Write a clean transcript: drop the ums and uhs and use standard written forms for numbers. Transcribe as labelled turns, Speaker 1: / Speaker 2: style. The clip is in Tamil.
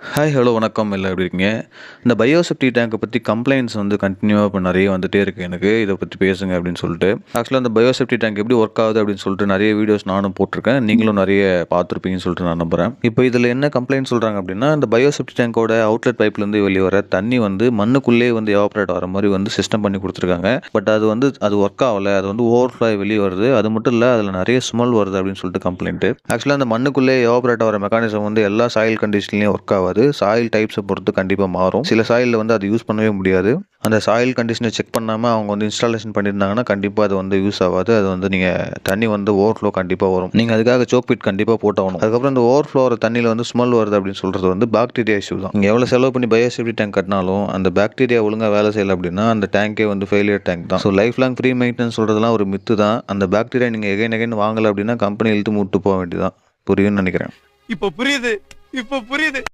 Speaker 1: ஹாய், ஹலோ, வணக்கம். எல்லாம் எப்படி இருக்கீங்க? இந்த பயோசெப்டி டேங்க்க பத்தி கம்ப்ளைண்ட்ஸ் வந்து கன்டினியூவா இப்ப நெறைய வந்துட்டே இருக்கு எனக்கு. இத பத்தி பேசுங்க அப்படின்னு சொல்லிட்டு. ஆக்சுவலா இந்த பயோசெப்டி டேங்க் எப்படி ஒர்க் ஆகுது அப்படின்னு சொல்லிட்டு நெறைய வீடியோஸ் நானும் போட்டுருக்கேன். நீங்களும் நெறைய பார்த்துருப்பீங்கன்னு சொல்லிட்டு நான் நம்புறேன். இப்ப இதுல என்ன கம்ப்ளைண்ட் சொல்றாங்க அப்படின்னா, இந்த பயோசெப்டி டேங்கோட அவுட்லெட் பைப்லேருந்து வெளிய வர தண்ணி வந்து மண்ணுக்குள்ளேயே வந்து எவாப்பரேட் ஆகுற மாரி வந்து சிஸ்டம் பண்ணி குடுத்துருக்காங்க. பட் அது ஒர்க் ஆவல. அது வந்து ஓவர்ஃப்ளோ ஆயி வெளிய வருது. அது மட்டும் இல்ல, அதுல நெறைய ஸ்மெல் வருது அப்படின்னு சொல்லிட்டு கம்ப்ளைண்ட்டு. ஆக்சுவலா அந்த மண்ணுக்குள்ளே எவாப்பரேட் ஆகுற மெக்கானிசம் வந்து எல்லா சாயில் கண்டிஷன்லயும் ஒர்க் ஆவாது. சாயில் டைப்ஸ பொறுத்து கண்டிப்பா மாறும். சில சாயில்ல வந்து அது யூஸ் பண்ணவே முடியாது. அந்த சாயில் கண்டிஷன செக் பண்ணாம அவங்க வந்து இன்ஸ்டாலேஷன் பண்ணியிருந்தாங்கன்னா, கண்டிப்பா அது வந்து யூஸ் ஆவாது. அது வந்து நீங்க தண்ணி வந்து ஓவர்ஃப்ளோ கண்டிப்பா வரும். நீங்க அதுக்காக சோக் பிட் கண்டிப்பா போட்டாகணும். அதுக்கப்புறம் இந்த ஓவர்ஃப்ளோ ஆகுற தண்ணியில வந்து ஸ்மெல் வருது அப்படின்னு சொல்றது வந்து பாக்டீரியா இஷ்யூ தான். நீங்க எவ்வளோ செலவு பண்ணி பயோசெப்டி டேங்க் கட்டினாலும், அந்த பாக்டீரியா ஒழுங்கா வேலை செய்யல அப்படின்னா, அந்த டேங்கே வந்து ஃபெயிலியர் டேங்க் தான். So life long free maintenance சொல்றதெல்லாம் ஒரு மித்து தான். அந்த பாக்டீரியா நீங்க எகைன் வாங்கல அப்படின்னா, கம்பெனி இழுத்து மூட்டு போ வேண்டியது தான். புரியும்னு நெனைக்கிறேன்.
Speaker 2: இப்போ புரியுது.